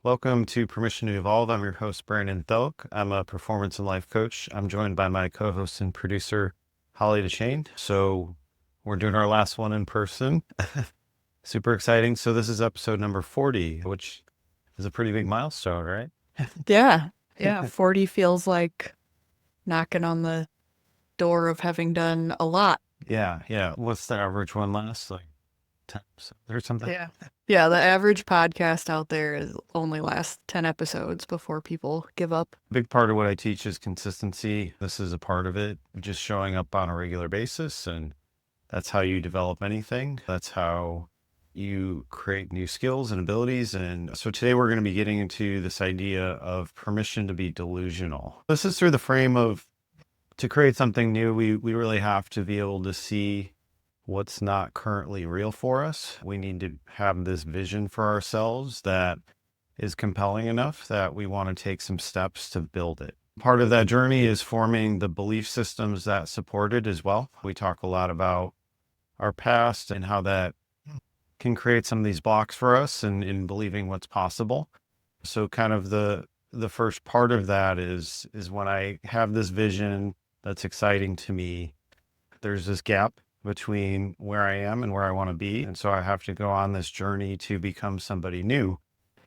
Welcome to Permission to Evolve. I'm your host, Brandon Thielk. I'm a performance and life coach. I'm joined by my co-host and producer, Holly Deschenes. So we're doing our last one in person. Super exciting. So this is episode number 40, which is a pretty big milestone, right? Yeah. Yeah. 40 feels like knocking on the door of having done a lot. Yeah. What's the average one last? Like 10 or something? Yeah. Yeah. The average podcast out there is only lasts 10 episodes before people give up. Big part of what I teach is consistency. This is a part of it, just showing up on a regular basis. And that's how you develop anything. That's how you create new skills and abilities. And so today we're going to be getting into this idea of permission to be delusional. This is through the frame of, to create something new, we really have to be able to see what's not currently real for us. We need to have this vision for ourselves that is compelling enough that we want to take some steps to build it. Part of that journey is forming the belief systems that support it as well. We talk a lot about our past and how that can create some of these blocks for us in believing what's possible. So kind of the first part of that is when I have this vision that's exciting to me, there's this gap between where I am and where I want to be. And so I have to go on this journey to become somebody new.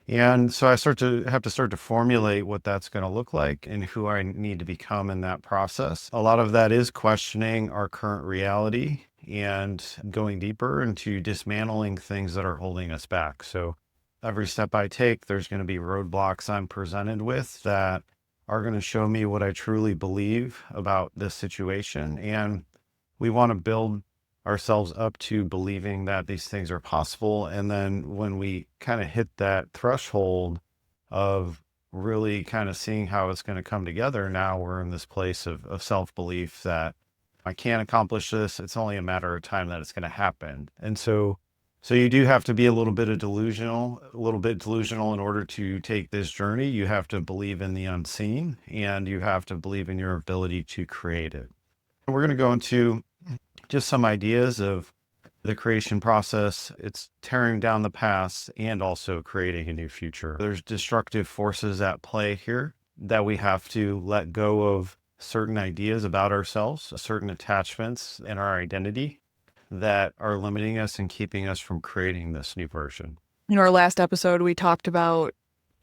And so I have to start to formulate what that's going to look like and who I need to become in that process. A lot of that is questioning our current reality and going deeper into dismantling things that are holding us back. So every step I take, there's going to be roadblocks I'm presented with that are going to show me what I truly believe about this situation. And we want to build ourselves up to believing that these things are possible. And then when we kind of hit that threshold of really kind of seeing how it's going to come together, now we're in this place of self-belief that I can't accomplish this. It's only a matter of time that it's going to happen. And so you do have to be a little bit delusional in order to take this journey. You have to believe in the unseen and you have to believe in your ability to create it. We're going to go into just some ideas of the creation process. It's tearing down the past and also creating a new future. There's destructive forces at play here that we have to let go of certain ideas about ourselves, certain attachments in our identity that are limiting us and keeping us from creating this new version. In our last episode, we talked about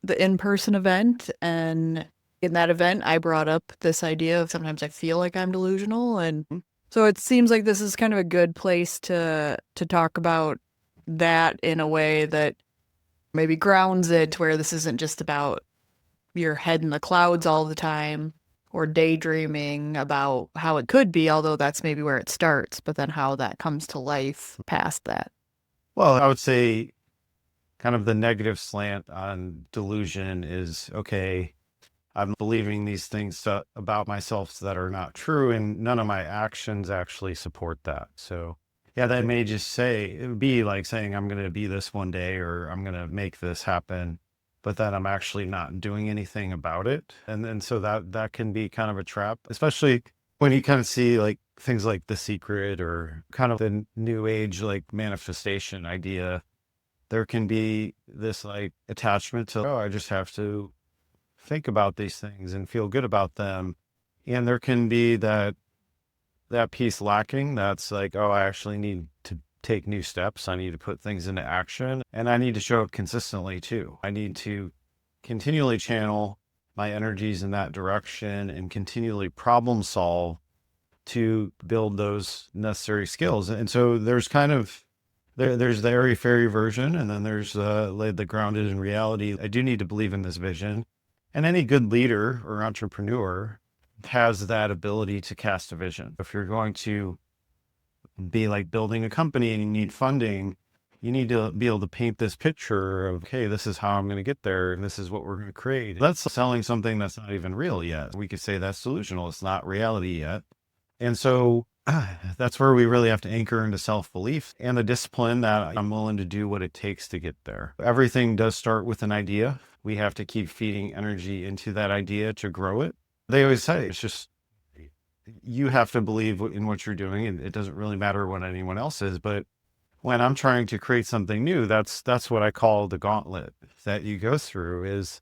the in-person event. And in that event, I brought up this idea of sometimes I feel like I'm delusional. And so it seems like this is kind of a good place to talk about that in a way that maybe grounds it, to where this isn't just about your head in the clouds all the time or daydreaming about how it could be, although that's maybe where it starts, but then how that comes to life past that. Well, I would say kind of the negative slant on delusion is, okay, I'm believing these things about myself that are not true, and none of my actions actually support that. So yeah, that may just it would be like saying I'm going to be this one day, or I'm going to make this happen, but then I'm actually not doing anything about it. And then so that can be kind of a trap, especially when you kind of see like things like The Secret or kind of the new age, like manifestation idea. There can be this like attachment to, oh, I just have to think about these things and feel good about them. And there can be that piece lacking. That's like, oh, I actually need to take new steps. I need to put things into action, and I need to show up consistently too. I need to continually channel my energies in that direction and continually problem solve to build those necessary skills. And so there's kind of, there's the airy fairy version, and then there's the grounded in reality. I do need to believe in this vision. And any good leader or entrepreneur has that ability to cast a vision. If you're going to be like building a company and you need funding, you need to be able to paint this picture of, hey, this is how I'm going to get there, and this is what we're going to create. That's selling something that's not even real yet. We could say that's delusional. It's not reality yet. And so that's where we really have to anchor into self-belief and the discipline that I'm willing to do what it takes to get there. Everything does start with an idea. We have to keep feeding energy into that idea to grow it. They always say it's just, you have to believe in what you're doing, and it doesn't really matter what anyone else is, but when I'm trying to create something new, that's what I call the gauntlet that you go through. Is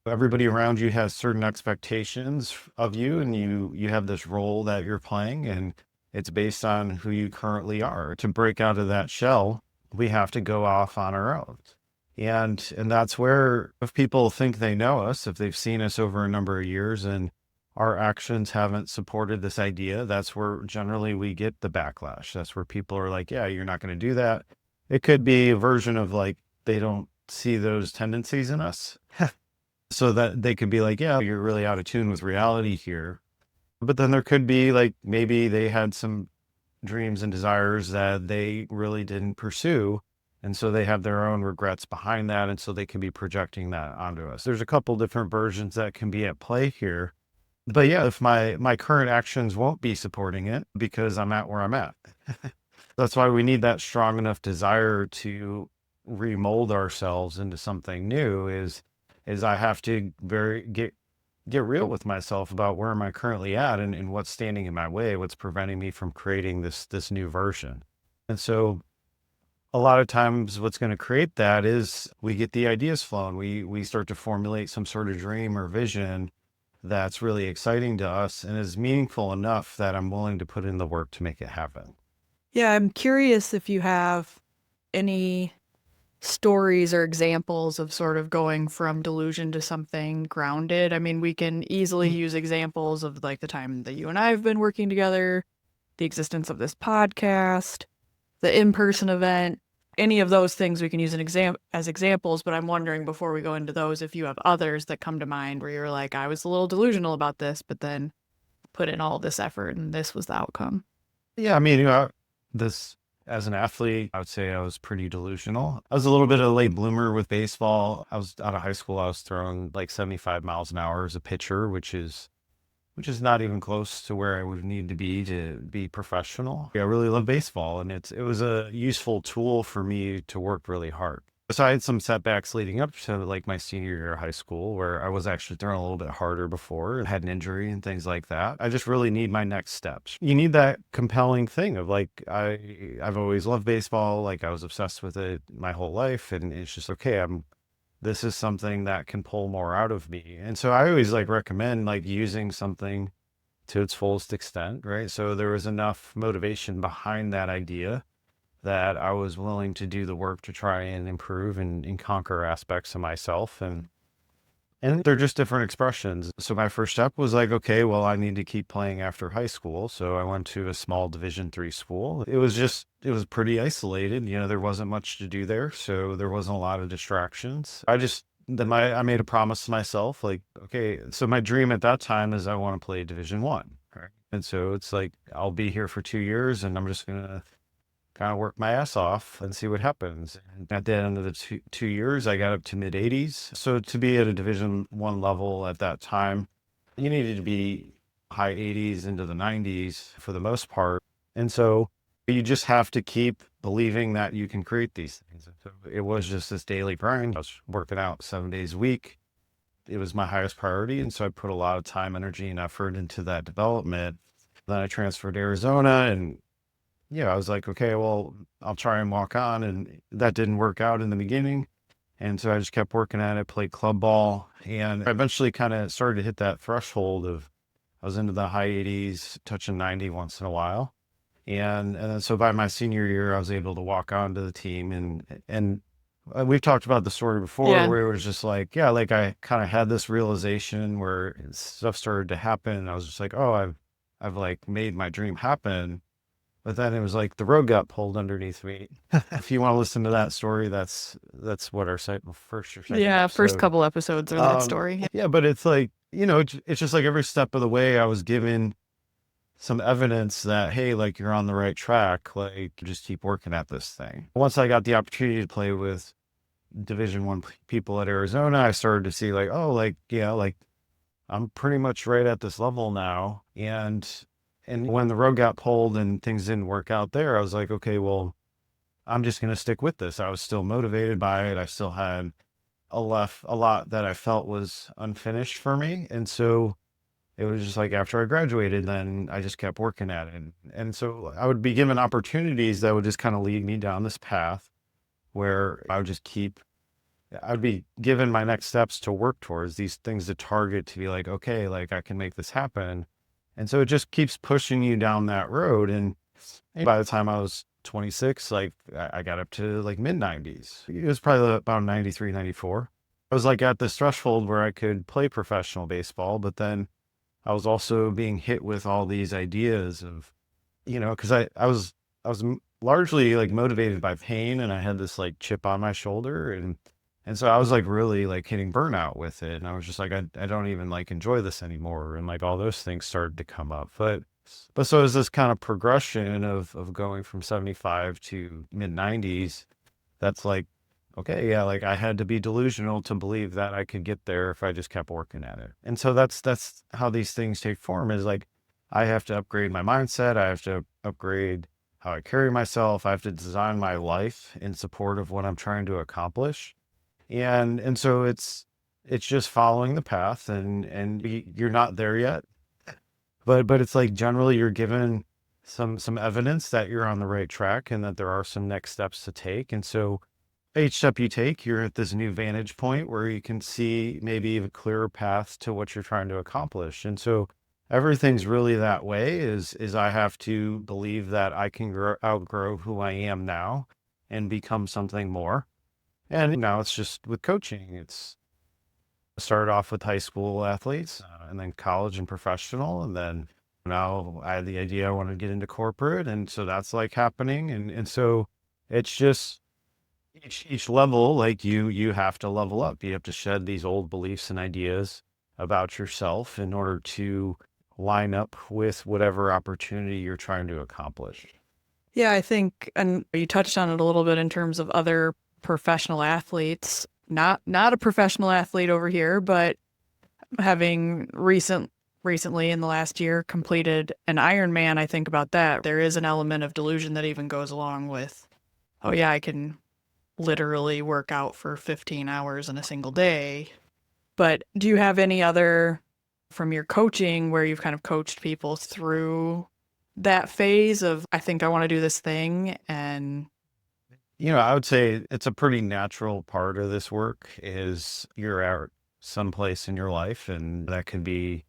everybody around you has certain expectations of you, and you have this role that you're playing, and it's based on who you currently are. To break out of that shell, we have to go off on our own. And that's where, if people think they know us, if they've seen us over a number of years and our actions haven't supported this idea, that's where generally we get the backlash. That's where people are like, yeah, you're not going to do that. It could be a version of like, they don't see those tendencies in us. So that they could be like, yeah, you're really out of tune with reality here. But then there could be like, maybe they had some dreams and desires that they really didn't pursue. And so they have their own regrets behind that. And so they can be projecting that onto us. There's a couple different versions that can be at play here. But yeah, if my current actions won't be supporting it because I'm at where I'm at. That's why we need that strong enough desire to remold ourselves into something new is I have to get real with myself about where am I currently at, and what's standing in my way, what's preventing me from creating this new version. And so a lot of times what's going to create that is we get the ideas flowing. We start to formulate some sort of dream or vision that's really exciting to us and is meaningful enough that I'm willing to put in the work to make it happen. Yeah, I'm curious if you have any stories or examples of sort of going from delusion to something grounded. I mean, we can easily use examples of like the time that you and I have been working together, the existence of this podcast, the in-person event, any of those things we can use as examples. But I'm wondering, before we go into those, if you have others that come to mind where you're like, I was a little delusional about this, but then put in all this effort and this was the outcome. Yeah, I mean, this as an athlete, I would say I was pretty delusional. I was a little bit of a late bloomer with baseball. I was out of high school. I was throwing like 75 miles an hour as a pitcher, which is not even close to where I would need to be professional. Yeah, I really love baseball, and it was a useful tool for me to work really hard. So I had some setbacks leading up to like my senior year of high school where I was actually throwing a little bit harder before and had an injury and things like that. I just really need my next steps. You need that compelling thing of like, I've always loved baseball. Like I was obsessed with it my whole life. And it's just, okay, this is something that can pull more out of me. And so I always like recommend like using something to its fullest extent, right? So there was enough motivation behind that idea that I was willing to do the work to try and improve and conquer aspects of myself. And they're just different expressions. So my first step was like, okay, well, I need to keep playing after high school. So I went to a small Division 3 school. It was pretty isolated. There wasn't much to do there. So there wasn't a lot of distractions. I made a promise to myself, like, okay, so my dream at that time is I want to play Division 1. Right. And so it's like, I'll be here for 2 years and I'm just going to kind of work my ass off and see what happens. And at the end of the two years, I got up to mid 80s. So to be at a Division 1 level at that time, you needed to be high 80s into the 90s for the most part. And so you just have to keep believing that you can create these things. And so it was just this daily grind. I was working out 7 days a week. It was my highest priority. And so I put a lot of time, energy, and effort into that development. Then I transferred to Arizona, and yeah, I was like, okay, well, I'll try and walk on. And that didn't work out in the beginning. And so I just kept working at it, played club ball, and I eventually kind of started to hit that threshold of I was into the high 80s, touching 90 once in a while. And then so by my senior year, I was able to walk onto the team. And we've talked about the story before Yeah. where it was just like, yeah, like I kind of had this realization where stuff started to happen. And I was just like, oh, I've like made my dream happen. But then it was like the road got pulled underneath me. If you want to listen to that story, that's what our first or second Yeah, first episode. couple episodes are that story. Yeah, but it's like, it's just like every step of the way I was given some evidence that, hey, like you're on the right track, like just keep working at this thing. Once I got the opportunity to play with Division 1 people at Arizona, I started to see like, oh, like, yeah, like I'm pretty much right at this level now. And when the road got pulled and things didn't work out there, I was like, okay, well, I'm just going to stick with this. I was still motivated by it. I still had a lot that I felt was unfinished for me. And so it was just like after I graduated, then I just kept working at it. And so I would be given opportunities that would just kind of lead me down this path where I would be given my next steps to work towards these things to target to be like, okay, like I can make this happen. And so it just keeps pushing you down that road. And by the time I was 26, like I got up to like mid 90s. It was probably about 93, 94. I was like at this threshold where I could play professional baseball, but then I was also being hit with all these ideas of, because I was largely like motivated by pain, and I had this like chip on my shoulder, and so I was like really like hitting burnout with it, and I was just like I don't even like enjoy this anymore, and like all those things started to come up, but so it was this kind of progression of going from 75 to mid 90s. That's like, okay, yeah, like I had to be delusional to believe that I could get there if I just kept working at it. And so that's how these things take form, is like I have to upgrade my mindset, I have to upgrade how I carry myself, I have to design my life in support of what I'm trying to accomplish. And so it's just following the path, and you're not there yet, but it's like generally you're given some evidence that you're on the right track and that there are some next steps to take. And so each step you take, you're at this new vantage point where you can see maybe a clearer path to what you're trying to accomplish. And so everything's really that way, is I have to believe that I can outgrow who I am now and become something more. And now it's just with coaching. It's started off with high school athletes, and then college and professional. And then now I had the idea I want to get into corporate. And so that's like happening. And so it's just each level, like you have to level up. You have to shed these old beliefs and ideas about yourself in order to line up with whatever opportunity you're trying to accomplish. Yeah, I think, and you touched on it a little bit in terms of other professional athletes. Not a professional athlete over here, but having recently in the last year completed an Ironman, I think about that. There is an element of delusion that even goes along with, oh yeah, I can literally work out for 15 hours in a single day. But do you have any other from your coaching where you've kind of coached people through that phase of, I think I want to do this thing? And I would say it's a pretty natural part of this work is you're at someplace in your life, and that could be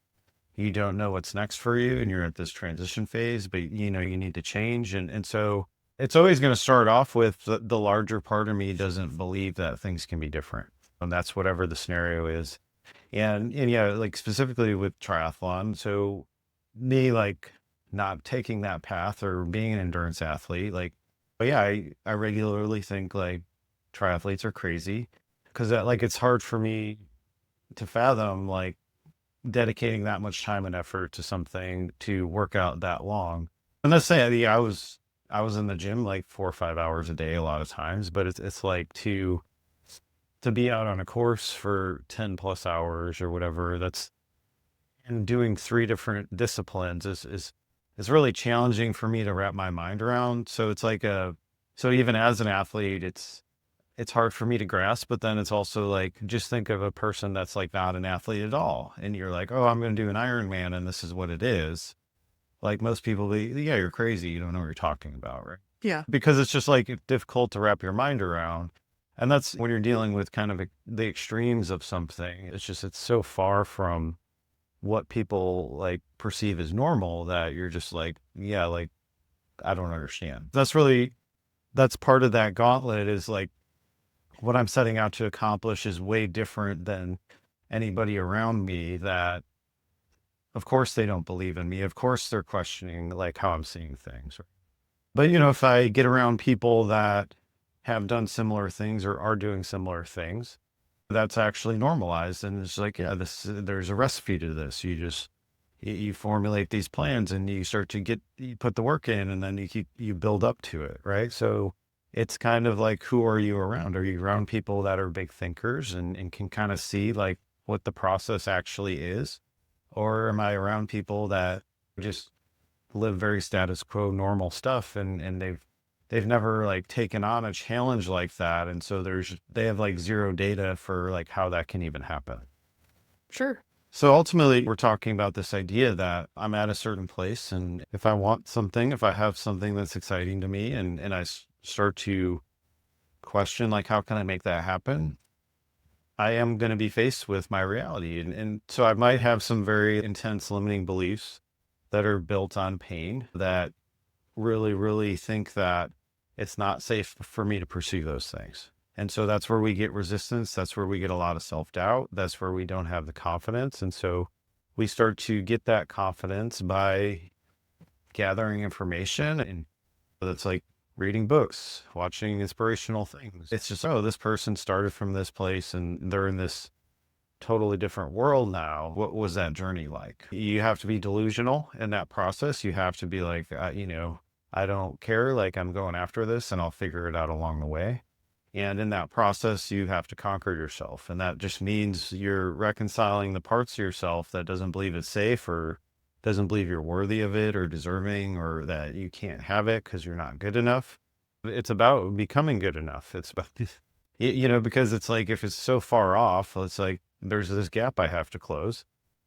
you don't know what's next for you, and you're at this transition phase, but you need to change. And so it's always going to start off with the larger part of me doesn't believe that things can be different. And that's whatever the scenario is. And yeah, like specifically with triathlon. So me like not taking that path or being an endurance athlete, like, but yeah, I regularly think like triathletes are crazy because that like it's hard for me to fathom like dedicating that much time and effort to something to work out that long. And let's say yeah, I was in the gym like 4 or 5 hours a day a lot of times, but it's like to be out on a course for 10 plus hours or whatever, that's and doing three different disciplines is really challenging for me to wrap my mind around. So it's like so even as an athlete, it's hard for me to grasp, but then it's also like, just think of a person that's like not an athlete at all. And you're like, oh, I'm going to do an Ironman and this is what it is. Like most people, yeah, you're crazy. You don't know what you're talking about, right? yeah, Because it's just like difficult to wrap your mind around. And that's when you're dealing with kind of the extremes of something. It's so far from what people like perceive as normal that you're just like, yeah, like, I don't understand. That's part of that gauntlet, is like what I'm setting out to accomplish is way different than anybody around me that, of course, they don't believe in me. Of course, they're questioning like how I'm seeing things. But, if I get around people that have done similar things or are doing similar things, that's actually normalized. And it's like, yeah, there's a recipe to this. You formulate these plans and you start to you put the work in, and then you build up to it. Right. So it's kind of like, who are you around? Are you around people that are big thinkers and can kind of see like what the process actually is? Or am I around people that just live very status quo, normal stuff, and they've never like taken on a challenge like that, and so they have like zero data for like how that can even happen. sure. So ultimately, we're talking about this idea that I'm at a certain place, and if I want something, if I have something that's exciting to me, and start to question, like, how can I make that happen? I am going to be faced with my reality. And so I might have some very intense limiting beliefs that are built on pain that really, really think that it's not safe for me to pursue those things. And so that's where we get resistance. That's where we get a lot of self doubt. That's where we don't have the confidence. And so we start to get that confidence by gathering information. And that's like reading books, watching inspirational things. It's just, oh, this person started from this place and they're in this totally different world now. What was that journey like? You have to be delusional in that process. You have to be like, I don't care. Like, I'm going after this and I'll figure it out along the way. And in that process, you have to conquer yourself. And that just means you're reconciling the parts of yourself that doesn't believe it's safe or doesn't believe you're worthy of it or deserving or that you can't have it because you're not good enough. It's about becoming good enough. It's about, because it's like, if it's so far off, it's like there's this gap I have to close.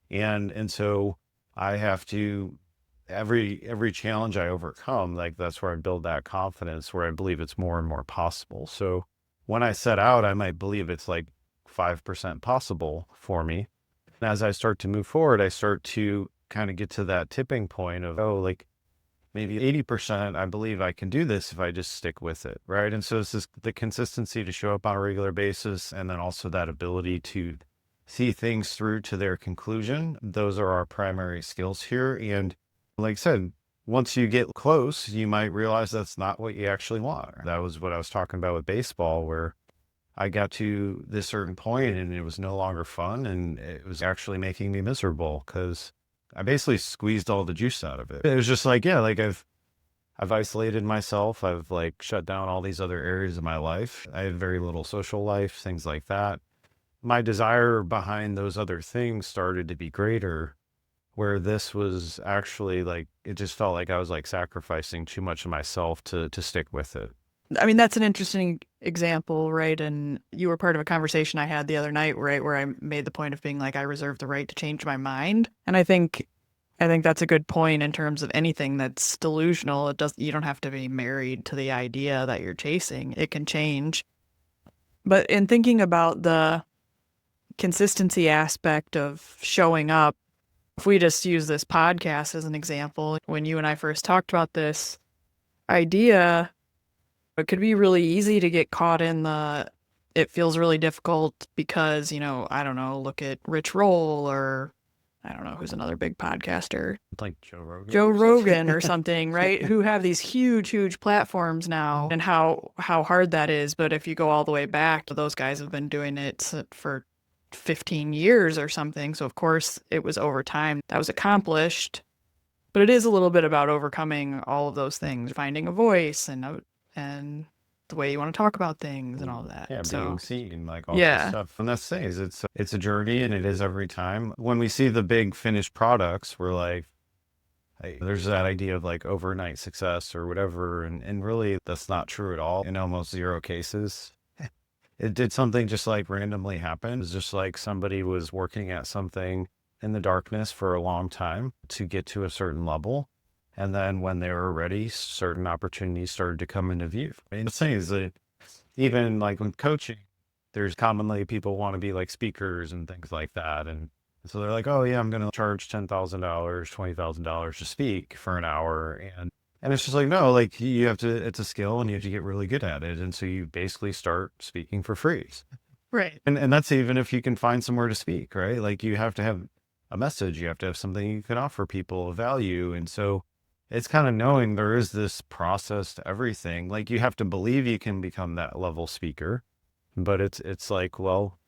And so I have to, every challenge I overcome, like that's where I build that confidence, where I believe it's more and more possible. So when I set out, I might believe it's like 5% possible for me. And as I start to move forward, I start to kind of get to that tipping point of, oh, like maybe 80%, I believe I can do this if I just stick with it. Right. And so it's just the consistency to show up on a regular basis. And then also that ability to see things through to their conclusion. Those are our primary skills here. And like I said, once you get close, you might realize that's not what you actually want. That was what I was talking about with baseball, where I got to this certain point and it was no longer fun and it was actually making me miserable because I basically squeezed all the juice out of it. It was just like, yeah, like I've isolated myself. I've like shut down all these other areas of my life. I had very little social life, things like that. My desire behind those other things started to be greater, where this was actually like, it just felt like I was like sacrificing too much of myself to stick with it. I mean, that's an interesting example, right? And you were part of a conversation I had the other night, right, where I made the point of being like, I reserve the right to change my mind. And I think that's a good point in terms of anything that's delusional. You don't have to be married to the idea that you're chasing. It can change. But in thinking about the consistency aspect of showing up, if we just use this podcast as an example, when you and I first talked about this idea, it could be really easy to get caught in it feels really difficult because, I don't know, look at Rich Roll or I don't know who's another big podcaster. Like Joe Rogan. Joe Rogan or something, right? Who have these huge, huge platforms now and how hard that is. But if you go all the way back, those guys have been doing it for 15 years or something. So of course it was over time that was accomplished, but it is a little bit about overcoming all of those things, finding a voice and the way you want to talk about things and all that. Yeah, So being seen, like all that stuff. And that's the thing is it's a journey and it is every time. When we see the big finished products, we're like, hey, there's that idea of like overnight success or whatever. And really that's not true at all in almost zero cases. It did something just like randomly happen. It's just like somebody was working at something in the darkness for a long time to get to a certain level. And then when they were ready, certain opportunities started to come into view. I mean, the thing is that even like with coaching, there's commonly people want to be like speakers and things like that. And so they're like, oh yeah, I'm going to charge $10,000, $20,000 to speak for an hour. And it's just like, no, like you have to, it's a skill and you have to get really good at it. And so you basically start speaking for free. right. And that's even if you can find somewhere to speak, right? Like you have to have a message, you have to have something you can offer people of value. And so it's kind of knowing there is this process to everything. Like you have to believe you can become that level speaker, but it's like, well,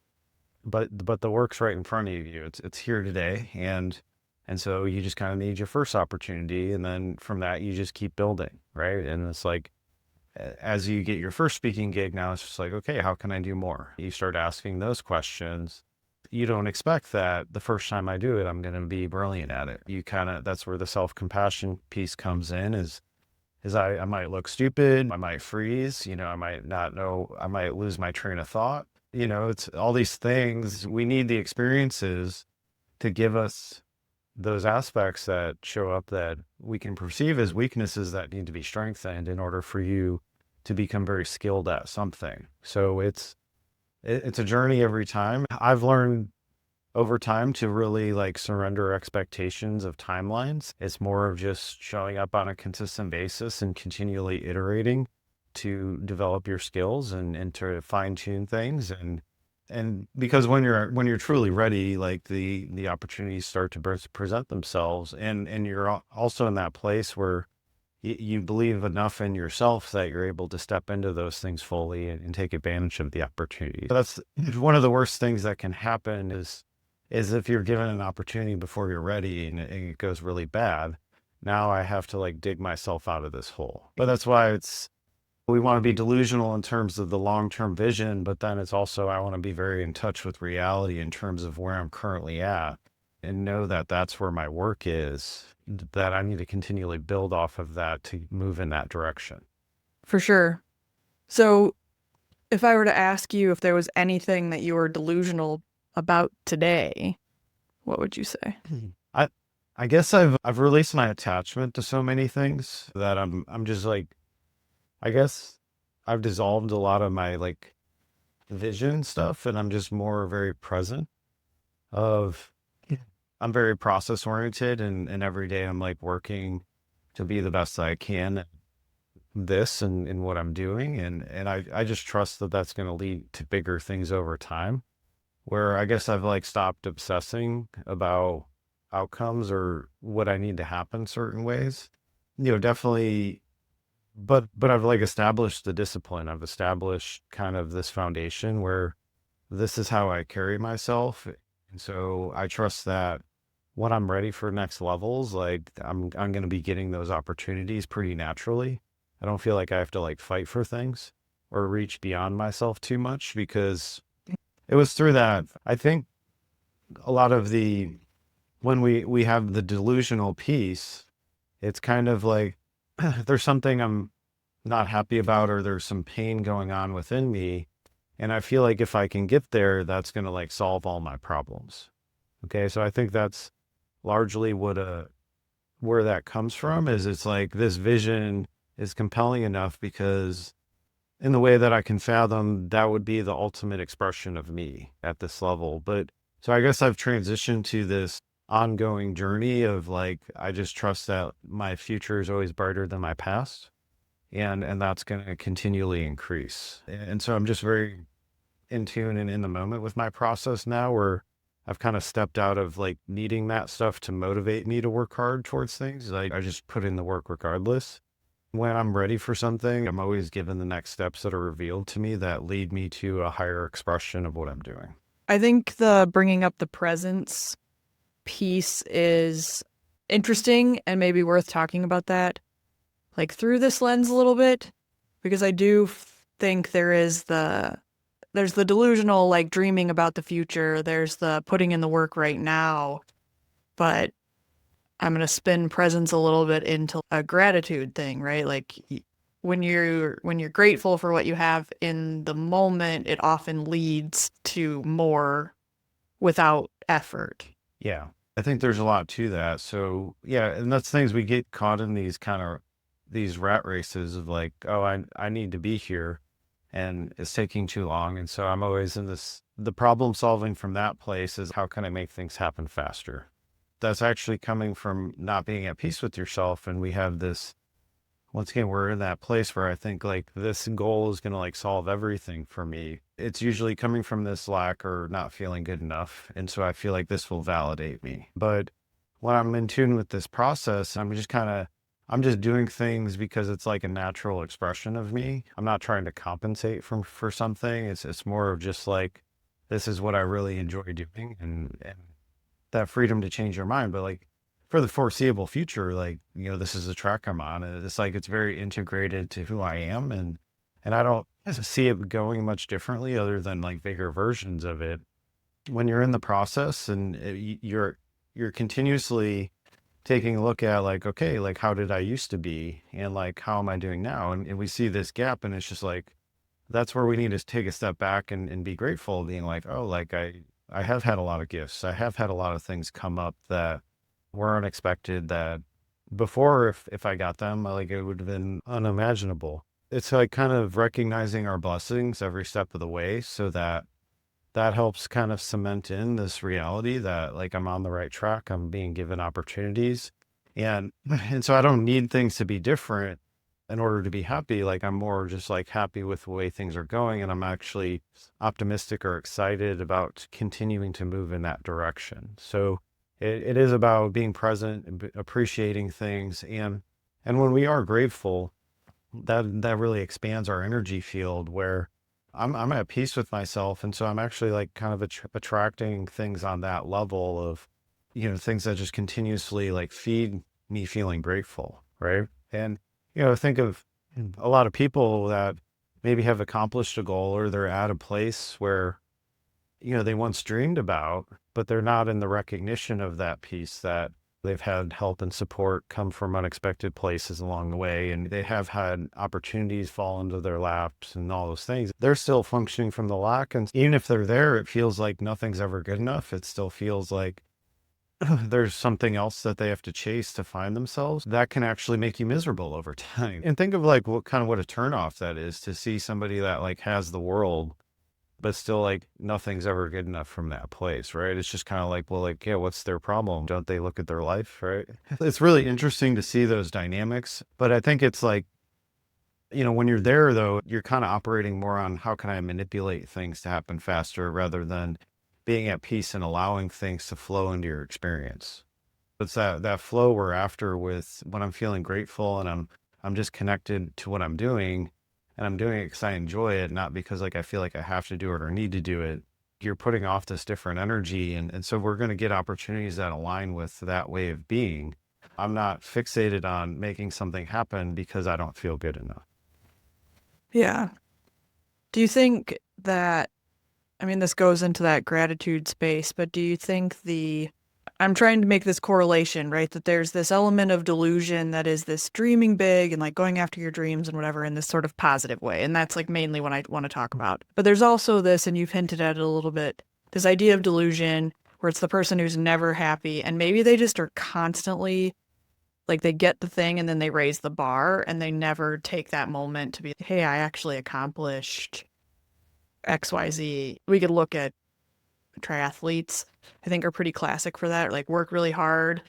but the work's right in front of you. It's here today. And so you just kind of need your first opportunity. And then from that, you just keep building. Right. And it's like, as you get your first speaking gig now, it's just like, okay, how can I do more? You start asking those questions. You don't expect that the first time I do it, I'm going to be brilliant at it. That's where the self-compassion piece comes in is I might look stupid. I might freeze, I might not know, I might lose my train of thought. It's all these things. We need the experiences to give us those aspects that show up that we can perceive as weaknesses that need to be strengthened in order for you to become very skilled at something. So it's a journey every time. I've learned over time to really like surrender expectations of timelines. It's more of just showing up on a consistent basis and continually iterating to develop your skills and to fine tune things. And because when you're truly ready, like the opportunities start to present themselves, and you're also in that place where you believe enough in yourself that you're able to step into those things fully and take advantage of the opportunity. That's one of the worst things that can happen is if you're given an opportunity before you're ready and it goes really bad. Now I have to like dig myself out of this hole. But that's why we want to be delusional in terms of the long-term vision, but then it's also, I want to be very in touch with reality in terms of where I'm currently at and know that that's where my work is, that I need to continually build off of that to move in that direction. For sure. So if I were to ask you if there was anything that you were delusional about today, what would you say? I guess I've released my attachment to so many things that I'm just like, I guess I've dissolved a lot of my like vision stuff, and I'm just more very present of I'm very process oriented, and every day I'm like working to be the best I can at this and in what I'm doing. And I just trust that that's going to lead to bigger things over time, where I guess I've like stopped obsessing about outcomes or what I need to happen certain ways. Definitely, but I've like established the discipline. I've established kind of this foundation where this is how I carry myself. And so I trust that when I'm ready for next levels, like I'm going to be getting those opportunities pretty naturally. I don't feel like I have to like fight for things or reach beyond myself too much, because it was through that. I think a lot of when we have the delusional piece, it's kind of like there's something I'm not happy about, or there's some pain going on within me. And I feel like if I can get there, that's going to like solve all my problems. Okay. So I think that's largely where that comes from, is it's like this vision is compelling enough because in the way that I can fathom, that would be the ultimate expression of me at this level. But so I guess I've transitioned to this ongoing journey of like, I just trust that my future is always brighter than my past. And that's going to continually increase. And so I'm just very in tune and in the moment with my process now, where I've kind of stepped out of like needing that stuff to motivate me to work hard towards things. Like I just put in the work regardless. When I'm ready for something, I'm always given the next steps that are revealed to me that lead me to a higher expression of what I'm doing. I think the bringing up the presence piece is interesting and maybe worth talking about that, like through this lens a little bit, because I do think there's the delusional, like dreaming about the future. There's the putting in the work right now, but I'm going to spin presence a little bit into a gratitude thing, right? Like when you're grateful for what you have in the moment, it often leads to more without effort. Yeah. I think there's a lot to that. So yeah, and that's things we get caught in these rat races of like, oh, I need to be here and it's taking too long. And so I'm always in the problem solving from that place is how can I make things happen faster? That's actually coming from not being at peace with yourself. And we have this, once again, we're in that place where I think like this goal is going to like solve everything for me. It's usually coming from this lack or not feeling good enough. And so I feel like this will validate me. But when I'm in tune with this process, I'm just doing things because it's like a natural expression of me. I'm not trying to compensate for something. It's more of just like, this is what I really enjoy doing, and that freedom to change your mind. But like for the foreseeable future, like, this is the track I'm on, and it's like, it's very integrated to who I am. And I don't see it going much differently other than like bigger versions of it. When you're in the process and you're continuously taking a look at like, okay, like how did I used to be? And like, how am I doing now? And we see this gap, and it's just like, that's where we need to take a step back and be grateful, being like, oh, like I have had a lot of gifts. I have had a lot of things come up that were unexpected that before, if I got them, like it would have been unimaginable. It's like kind of recognizing our blessings every step of the way so that that helps kind of cement in this reality that like I'm on the right track, I'm being given opportunities. And and so I don't need things to be different in order to be happy. Like I'm more just like happy with the way things are going and I'm actually optimistic or excited about continuing to move in that direction. So it is about being present and appreciating things and when we are grateful, that really expands our energy field where I'm at peace with myself, and so I'm actually like kind of attracting things on that level of, things that just continuously like feed me feeling grateful, right? And think of a lot of people that maybe have accomplished a goal or they're at a place where they once dreamed about, but they're not in the recognition of that piece that they've had help and support come from unexpected places along the way. And they have had opportunities fall into their laps and all those things. They're still functioning from the lack. And even if they're there, it feels like nothing's ever good enough. It still feels like there's something else that they have to chase to find themselves. That can actually make you miserable over time. And think of like what a turnoff that is to see somebody that like has the world but still like nothing's ever good enough from that place, right? It's just kind of like, well, like, yeah, what's their problem? Don't they look at their life, right? It's really interesting to see those dynamics, but I think it's like, when you're there though, you're kind of operating more on how can I manipulate things to happen faster rather than being at peace and allowing things to flow into your experience. It's that flow we're after with when I'm feeling grateful and I'm just connected to what I'm doing and I'm doing it because I enjoy it, not because like I feel like I have to do it or need to do it. You're putting off this different energy and so we're going to get opportunities that align with that way of being. I'm not fixated on making something happen because I don't feel good enough. Yeah. Do you think that, I mean, this goes into that gratitude space, but do you think I'm trying to make this correlation, right? That there's this element of delusion that is this dreaming big and like going after your dreams and whatever in this sort of positive way. And that's like mainly what I want to talk about. But there's also this, and you've hinted at it a little bit, this idea of delusion where it's the person who's never happy and maybe they just are constantly like they get the thing and then they raise the bar and they never take that moment to be, hey, I actually accomplished XYZ. We could look at triathletes, I think, are pretty classic for that. Like work really hard,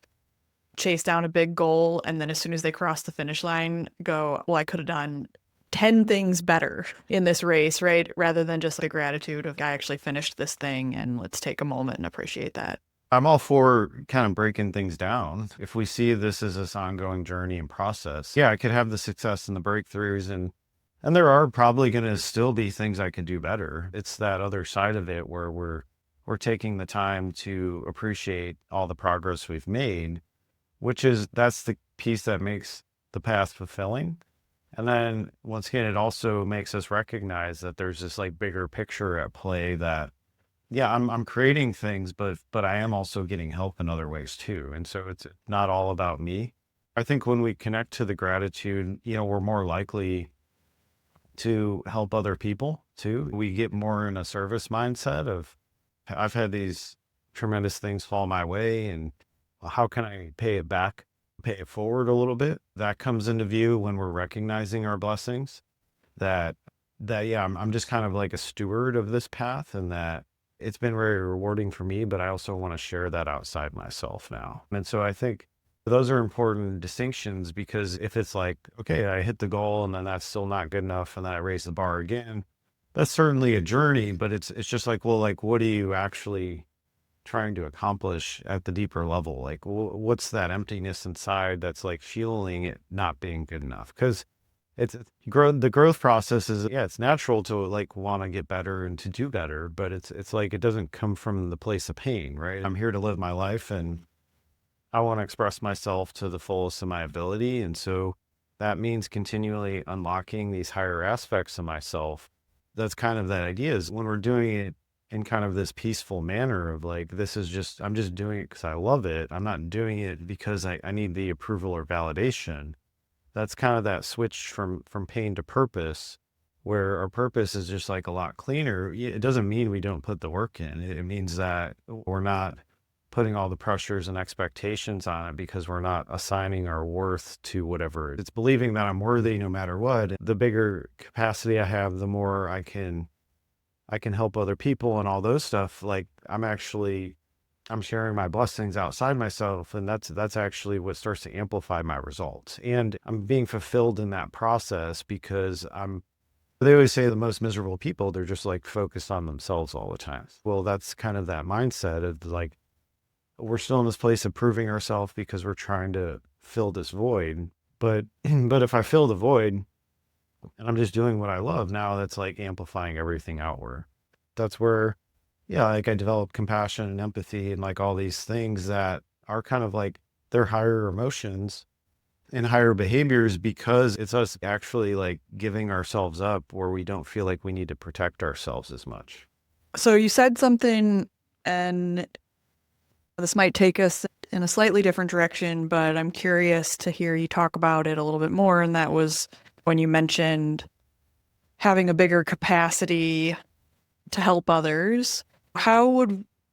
chase down a big goal, and then as soon as they cross the finish line, go, well, I could have done 10 things better in this race, right? Rather than just the gratitude of I actually finished this thing and let's take a moment and appreciate that. I'm all for kind of breaking things down. If we see this as this ongoing journey and process, yeah, I could have the success and the breakthroughs and there are probably going to still be things I could do better. It's that other side of it where we're taking the time to appreciate all the progress we've made, that's the piece that makes the path fulfilling. And then once again, it also makes us recognize that there's this like bigger picture at play that, yeah, I'm creating things, but I am also getting help in other ways too. And so it's not all about me. I think when we connect to the gratitude, we're more likely to help other people too. We get more in a service mindset of, I've had these tremendous things fall my way and how can I pay it back, pay it forward a little bit? That comes into view when we're recognizing our blessings that yeah, I'm just kind of like a steward of this path and that it's been very rewarding for me, but I also want to share that outside myself now. And so I think those are important distinctions because if it's like, okay, I hit the goal and then that's still not good enough and then I raise the bar again, that's certainly a journey, but it's just like, well, like, what are you actually trying to accomplish at the deeper level? Like, what's that emptiness inside that's like fueling it not being good enough? Because the growth process is, yeah, it's natural to like want to get better and to do better, but it's like it doesn't come from the place of pain, right? I'm here to live my life and I want to express myself to the fullest of my ability, and so that means continually unlocking these higher aspects of myself. That's kind of that idea is when we're doing it in kind of this peaceful manner of like, I'm just doing it because I love it. I'm not doing it because I need the approval or validation. That's kind of that switch from pain to purpose. where our purpose is just like a lot cleaner. It doesn't mean we don't put the work in. It means that we're not putting all the pressures and expectations on it because we're not assigning our worth to whatever. It's believing that I'm worthy no matter what. The bigger capacity I have, the more I can help other people and all those stuff. Like I'm sharing my blessings outside myself, and that's actually what starts to amplify my results. And I'm being fulfilled in that process because they always say the most miserable people, they're just like focused on themselves all the time. Well, that's kind of that mindset of like, we're still in this place of proving ourselves because we're trying to fill this void. But, but if I fill the void and I'm just doing what I love, now that's like amplifying everything outward. That's where, yeah, like I develop compassion and empathy and like all these things that are kind of like they're higher emotions and higher behaviors because it's us actually like giving ourselves up where we don't feel like we need to protect ourselves as much. So you said something, and this might take us in a slightly different direction, but I'm curious to hear you talk about it a little bit more. And that was when you mentioned having a bigger capacity to help others.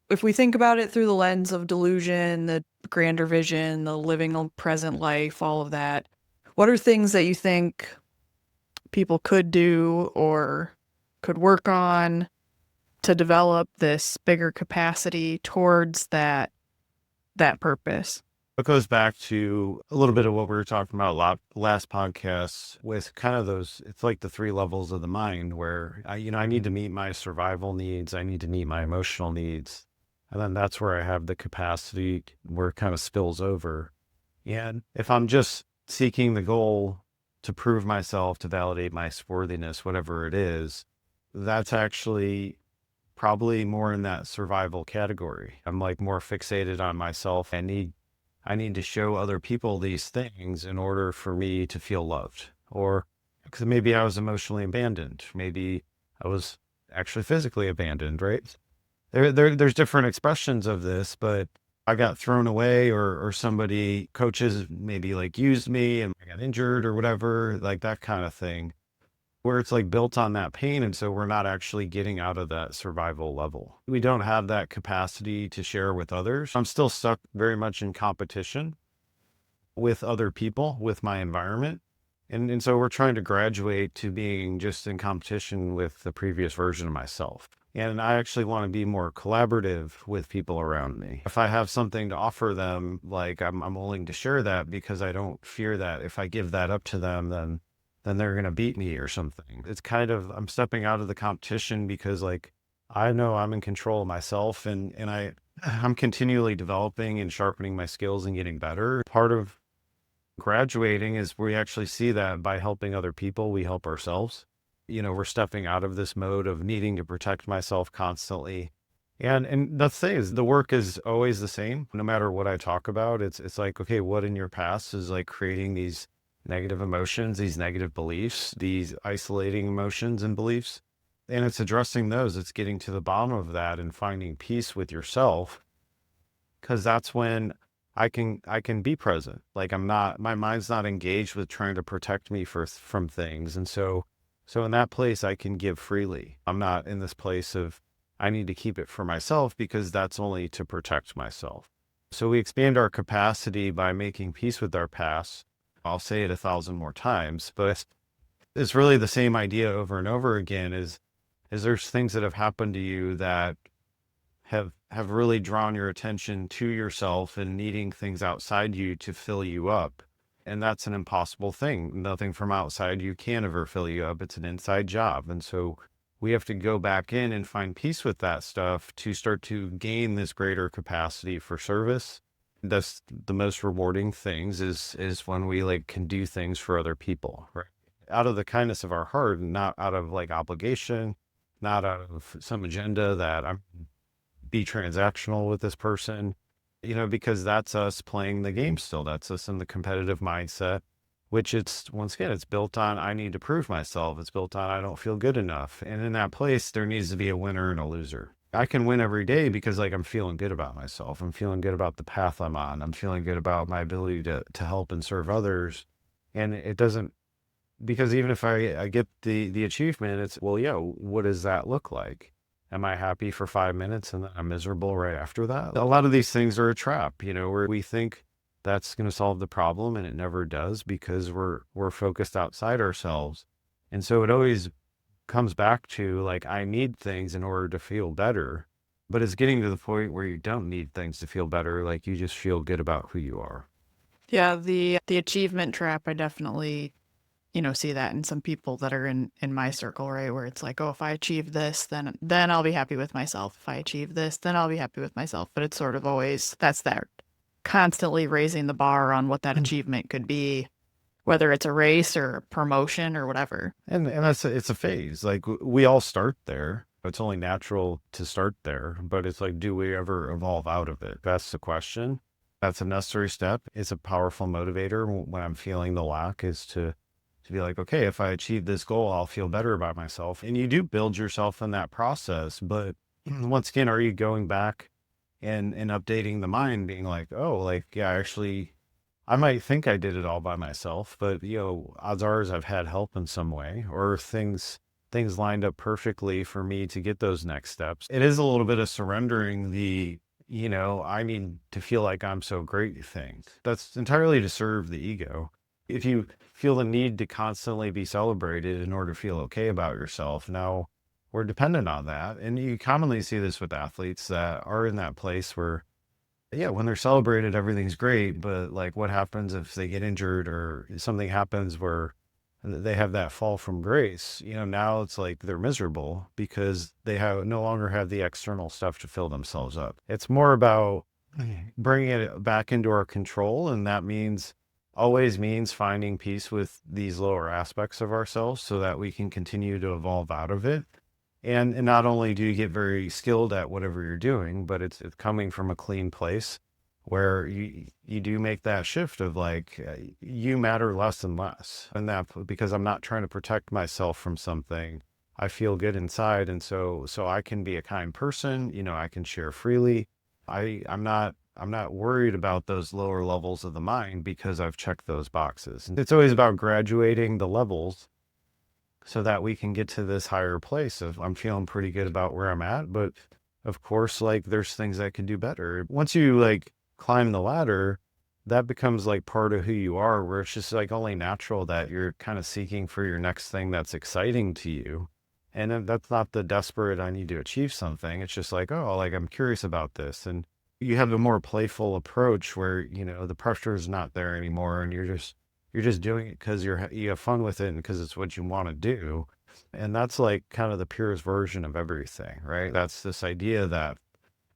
If we think about it through the lens of delusion, the grander vision, the living the present life, all of that, what are things that you think people could do or could work on to develop this bigger capacity towards that purpose? It goes back to a little bit of what we were talking about last podcast with kind of those, it's like the three levels of the mind where I need to meet my survival needs. I need to meet my emotional needs. And then that's where I have the capacity where it kind of spills over. And if I'm just seeking the goal to prove myself, to validate my worthiness, whatever it is, that's actually probably more in that survival category. I'm like more fixated on myself. I need to show other people these things in order for me to feel loved. Or because maybe I was emotionally abandoned. Maybe I was actually physically abandoned, right? There's different expressions of this, but I got thrown away or somebody, coaches maybe like used me and I got injured or whatever, like that kind of thing, where it's like built on that pain. And so we're not actually getting out of that survival level. We don't have that capacity to share with others. I'm still stuck very much in competition with other people, with my environment. And so we're trying to graduate to being just in competition with the previous version of myself. And I actually want to be more collaborative with people around me. If I have something to offer them, like I'm willing to share that because I don't fear that if I give that up to them, then they're going to beat me or something. It's kind of, I'm stepping out of the competition because like, I know I'm in control of myself and I'm continually developing and sharpening my skills and getting better. Part of graduating is we actually see that by helping other people, we help ourselves. We're stepping out of this mode of needing to protect myself constantly. And the thing is, the work is always the same. No matter what I talk about, it's like, okay, what in your past is like creating these negative emotions, these negative beliefs, these isolating emotions and beliefs. And it's addressing those. It's getting to the bottom of that and finding peace with yourself. Cause that's when I can be present. Like my mind's not engaged with trying to protect me from things. And so in that place, I can give freely. I'm not in this place of, I need to keep it for myself because that's only to protect myself. So we expand our capacity by making peace with our past. I'll say it 1,000 more times, but it's really the same idea over and over again is there's things that have happened to you that have really drawn your attention to yourself and needing things outside you to fill you up. And that's an impossible thing. Nothing from outside you can ever fill you up. It's an inside job. And so we have to go back in and find peace with that stuff to start to gain this greater capacity for service. That's the most rewarding things is when we like can do things for other people, right? Out of the kindness of our heart, and not out of like obligation, not out of some agenda that I'm be transactional with this person, because that's us playing the game still. That's us in the competitive mindset, which it's, once again, it's built on, I need to prove myself. It's built on, I don't feel good enough. And in that place, there needs to be a winner and a loser. I can win every day because like I'm feeling good about myself. I'm feeling good about the path I'm on. I'm feeling good about my ability to help and serve others. And it doesn't because even if I get the achievement, it's, well, yeah, what does that look like? Am I happy for 5 minutes and then I'm miserable right after that? A lot of these things are a trap, where we think that's going to solve the problem and it never does because we're focused outside ourselves. And so it always comes back to like, I need things in order to feel better, but it's getting to the point where you don't need things to feel better. Like you just feel good about who you are. Yeah, the achievement trap, I definitely, see that in some people that are in my circle, right? Where it's like, oh, if I achieve this, then I'll be happy with myself. If I achieve this, then I'll be happy with myself. But it's sort of always that's that constantly raising the bar on what that achievement could be, whether it's a race or a promotion or whatever. And it's a phase. Like we all start there. It's only natural to start there, but it's like, do we ever evolve out of it? That's the question. That's a necessary step. It's a powerful motivator when I'm feeling the lack, is to be like, okay, if I achieve this goal, I'll feel better about myself. And you do build yourself in that process. But once again, are you going back and updating the mind, being like, oh, like, yeah, actually, I might think I did it all by myself, but odds are I've had help in some way, or things lined up perfectly for me to get those next steps. It is a little bit of surrendering the, I need to feel like I'm so great thing. That's entirely to serve the ego. If you feel the need to constantly be celebrated in order to feel okay about yourself, now we're dependent on that. And you commonly see this with athletes that are in that place where, yeah, when they're celebrated, everything's great. But like, what happens if they get injured or something happens where they have that fall from grace? Now it's like they're miserable because they no longer have the external stuff to fill themselves up. It's more about bringing it back into our control. And that always means finding peace with these lower aspects of ourselves so that we can continue to evolve out of it. And not only do you get very skilled at whatever you're doing, but it's coming from a clean place where you do make that shift of like, you matter less and less. And that, because I'm not trying to protect myself from something, I feel good inside. And so I can be a kind person, I can share freely. I'm not worried about those lower levels of the mind because I've checked those boxes. And it's always about graduating the levels so that we can get to this higher place of, I'm feeling pretty good about where I'm at, but of course, like there's things I can do better. Once you like climb the ladder, that becomes like part of who you are, where it's just like only natural that you're kind of seeking for your next thing that's exciting to you. And then that's not the desperate, I need to achieve something. It's just like, oh, like I'm curious about this. And you have a more playful approach where, the pressure is not there anymore. And you're just doing it because you have fun with it and because it's what you want to do. And that's like kind of the purest version of everything, right? That's this idea that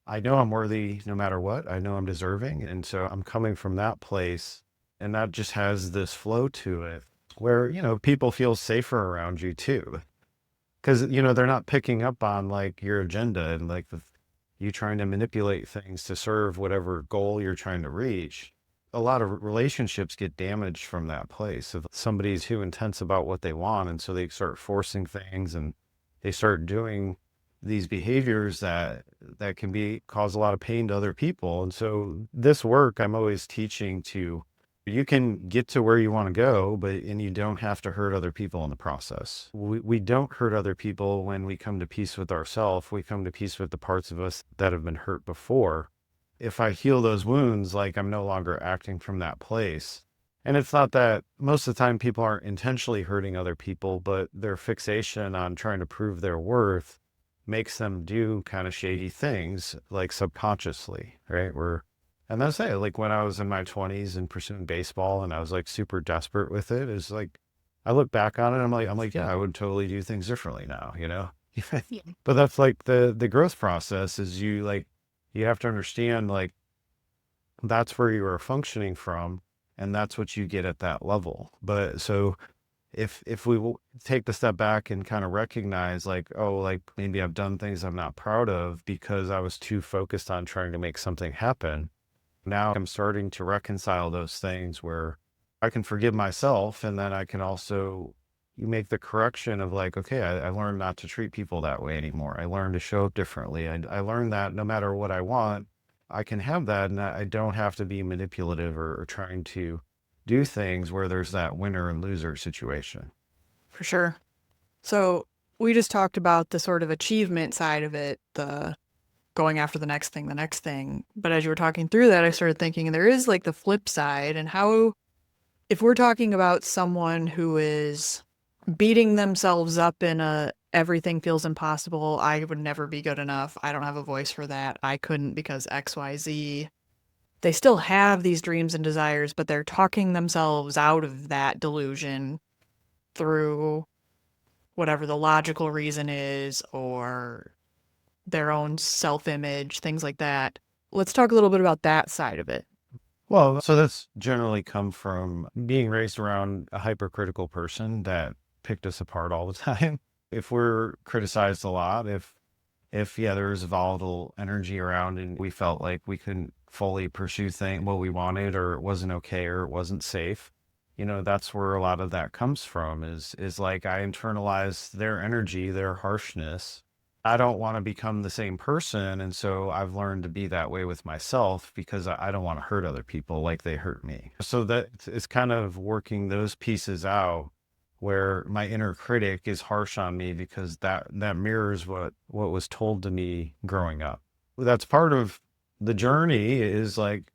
I know I'm worthy no matter what. I know I'm deserving. And so I'm coming from that place. And that just has this flow to it where, people feel safer around you too. Because, they're not picking up on like your agenda and like you trying to manipulate things to serve whatever goal you're trying to reach. A lot of relationships get damaged from that place of somebody's too intense about what they want. And so they start forcing things and they start doing these behaviors that can cause a lot of pain to other people. And so this work, I'm always teaching you can get to where you want to go, and you don't have to hurt other people in the process. We don't hurt other people when we come to peace with ourselves. We come to peace with the parts of us that have been hurt before. If I heal those wounds, like I'm no longer acting from that place. And it's not that most of the time people aren't intentionally hurting other people, but their fixation on trying to prove their worth makes them do kind of shady things, like subconsciously, right? And that's it. Like when I was in my 20s and pursuing baseball and I was like super desperate with it, it's like, I look back on it, I'm like, yeah, I would totally do things differently now, Yeah. But that's like the growth process is you have to understand like that's where you are functioning from and that's what you get at that level. But so if we take the step back and kind of recognize like, oh, like maybe I've done things I'm not proud of because I was too focused on trying to make something happen. Now I'm starting to reconcile those things where I can forgive myself. And then I can also you make the correction of like, okay, I learned not to treat people that way anymore. I learned to show up differently. I learned that no matter what I want, I can have that. And I don't have to be manipulative or trying to do things where there's that winner and loser situation. For sure. So we just talked about the sort of achievement side of it, the going after the next thing. But as you were talking through that, I started thinking there is like the flip side, and how, if we're talking about someone who is beating themselves up in a everything feels impossible, I would never be good enough, I don't have a voice for that, I couldn't because XYZ. They still have these dreams and desires, but they're talking themselves out of that delusion through whatever the logical reason is, or their own self-image, things like that. Let's talk a little bit about that side of it. Well, so that's generally come from being raised around a hypercritical person that picked us apart all the time. If we're criticized a lot, if yeah, there's volatile energy around and we felt like we couldn't fully pursue what we wanted, or it wasn't okay, or it wasn't safe, that's where a lot of that comes from, is like I internalize their energy, their harshness. I don't want to become the same person. And so I've learned to be that way with myself because I don't want to hurt other people like they hurt me. So that it's kind of working those pieces out where my inner critic is harsh on me because that mirrors what was told to me growing up. That's part of the journey, is like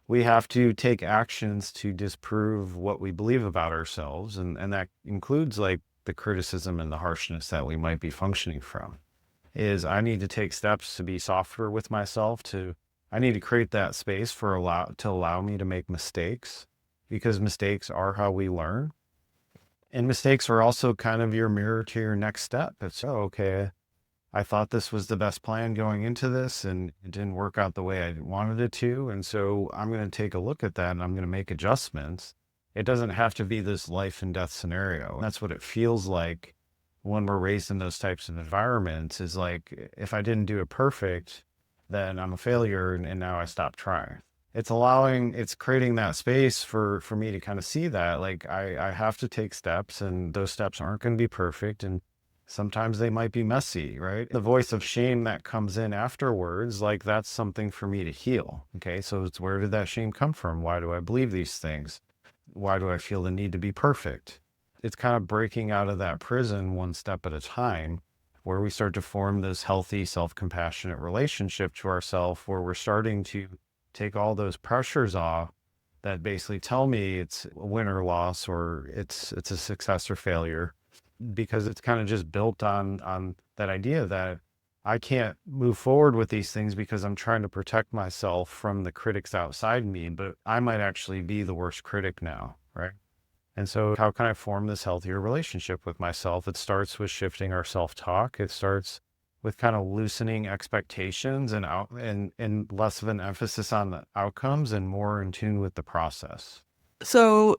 we have to take actions to disprove what we believe about ourselves. And that includes like the criticism and the harshness that we might be functioning from. Is I need to take steps to be softer with myself, I need to create that space to allow me to make mistakes, because mistakes are how we learn. And mistakes are also kind of your mirror to your next step. It's, oh, okay, I thought this was the best plan going into this and it didn't work out the way I wanted it to. And so I'm going to take a look at that and I'm going to make adjustments. It doesn't have to be this life and death scenario. That's what it feels like when we're raised in those types of environments, is like, if I didn't do it perfect, then I'm a failure and now I stop trying. It's creating that space for me to kind of see that, like, I have to take steps, and those steps aren't going to be perfect. And sometimes they might be messy, right? The voice of shame that comes in afterwards, like, that's something for me to heal. Okay. So it's, where did that shame come from? Why do I believe these things? Why do I feel the need to be perfect? It's kind of breaking out of that prison one step at a time, where we start to form this healthy, self-compassionate relationship to ourselves, where we're starting to take all those pressures off that basically tell me it's a win or loss, or it's a success or failure, because it's kind of just built on that idea that I can't move forward with these things because I'm trying to protect myself from the critics outside me, but I might actually be the worst critic now, right? And so how can I form this healthier relationship with myself? It starts with shifting our self-talk. It starts with kind of loosening expectations and less of an emphasis on the outcomes and more in tune with the process. So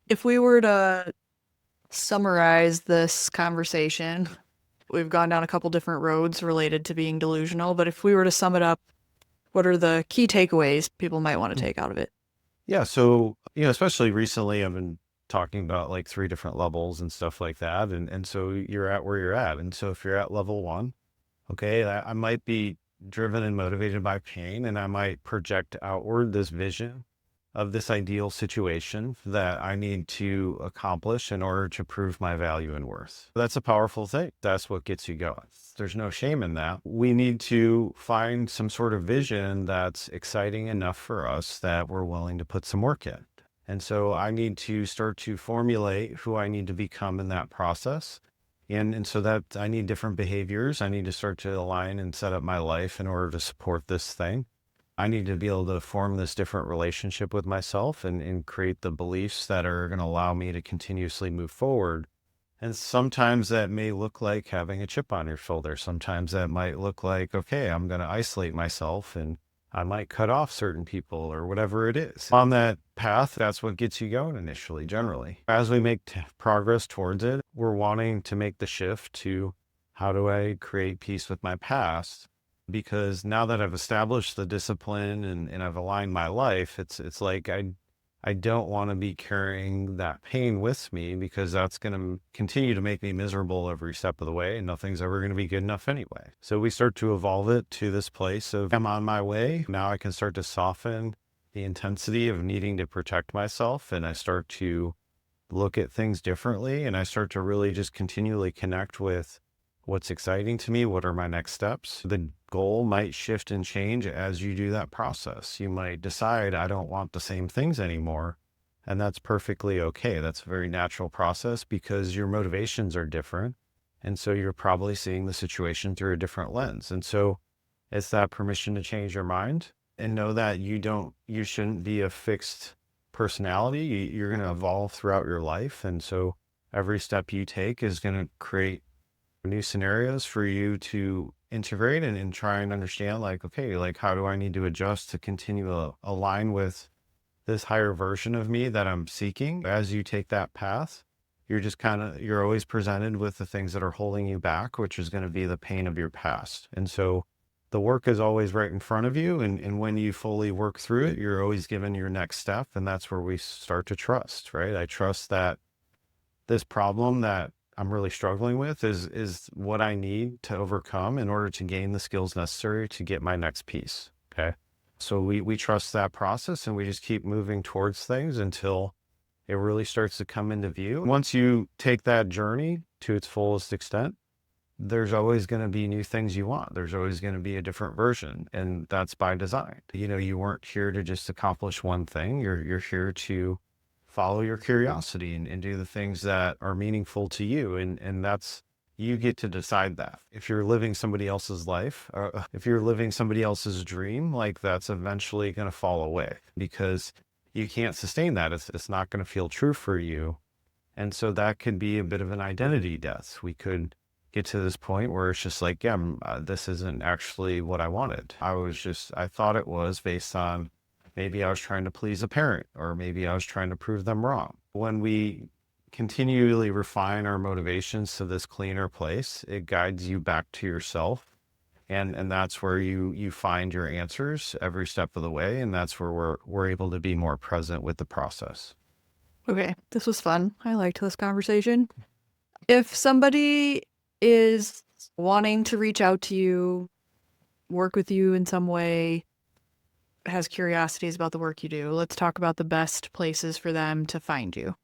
if we were to summarize this conversation, we've gone down a couple different roads related to being delusional, but if we were to sum it up, what are the key takeaways people might want to take out of it? Yeah. So, especially recently, I've been talking about like 3 different levels and stuff like that. And so you're at where you're at. And so if you're at level 1, okay, I might be driven and motivated by pain, and I might project outward this vision of this ideal situation that I need to accomplish in order to prove my value and worth. That's a powerful thing. That's what gets you going. There's no shame in that. We need to find some sort of vision that's exciting enough for us that we're willing to put some work in. And so I need to start to formulate who I need to become in that process. And so that I need different behaviors. I need to start to align and set up my life in order to support this thing. I need to be able to form this different relationship with myself and create the beliefs that are going to allow me to continuously move forward. And sometimes that may look like having a chip on your shoulder. Sometimes that might look like, okay, I'm going to isolate myself and I might cut off certain people or whatever it is. On that path, that's what gets you going initially, generally. As we make progress towards it, we're wanting to make the shift to, how do I create peace with my past? Because now that I've established the discipline and I've aligned my life, it's like I don't want to be carrying that pain with me, because that's going to continue to make me miserable every step of the way, and nothing's ever going to be good enough anyway. So we start to evolve it to this place of, I'm on my way. Now I can start to soften, the intensity of needing to protect myself, and I start to look at things differently, and I start to really just continually connect with what's exciting to me. What are my next steps? The goal might shift and change as you do that process. You might decide, I don't want the same things anymore. And that's perfectly okay. That's a very natural process because your motivations are different. And so you're probably seeing the situation through a different lens. And so it's that permission to change your mind and know that you shouldn't be a fixed personality. You're going to evolve throughout your life. And so every step you take is going to create new scenarios for you to integrate and try and understand, like, okay, like, how do I need to adjust to continue to align with this higher version of me that I'm seeking? As you take that path, you're always presented with the things that are holding you back, which is going to be the pain of your past. And so the work is always right in front of you. And when you fully work through it, you're always given your next step. And that's where we start to trust, right? I trust that this problem that I'm really struggling with is what I need to overcome in order to gain the skills necessary to get my next piece. Okay. So we trust that process, and we just keep moving towards things until it really starts to come into view. Once you take that journey to its fullest extent, there's always going to be new things you want. There's always going to be a different version, and that's by design. You weren't here to just accomplish one thing. You're here to follow your curiosity and do the things that are meaningful to you. And that's, you get to decide that. If you're living somebody else's life, if you're living somebody else's dream, like, that's eventually going to fall away because you can't sustain that. It's not going to feel true for you. And so that could be a bit of an identity death. We could get to this point where it's just like, yeah, this isn't actually what I wanted. I thought it was based on, maybe I was trying to please a parent, or maybe I was trying to prove them wrong. When we continually refine our motivations to this cleaner place, it guides you back to yourself. And that's where you find your answers every step of the way. And that's where we're able to be more present with the process. Okay, this was fun. I liked this conversation. If somebody is wanting to reach out to you, work with you in some way, has curiosities about the work you do, let's talk about the best places for them to find you.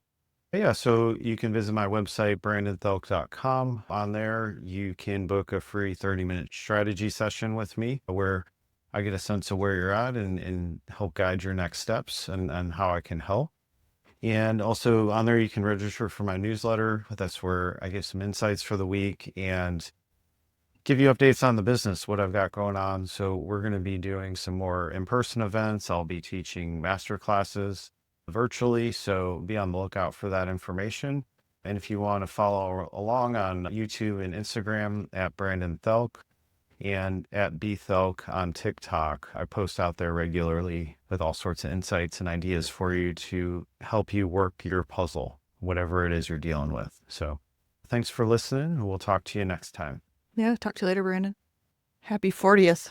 Yeah, so you can visit my website, brandonthielk.com. On there, you can book a free 30-minute strategy session with me where I get a sense of where you're at and help guide your next steps and how I can help. And also on there, you can register for my newsletter. That's where I give some insights for the week and give you updates on the business, what I've got going on. So we're going to be doing some more in-person events. I'll be teaching master classes virtually. So be on the lookout for that information. And if you want to follow along on YouTube and Instagram at Brandon Thielk and at bthielk on TikTok, I post out there regularly with all sorts of insights and ideas for you to help you work your puzzle, whatever it is you're dealing with. So thanks for listening. We'll talk to you next time. Yeah, talk to you later, Brandon. Happy 40th.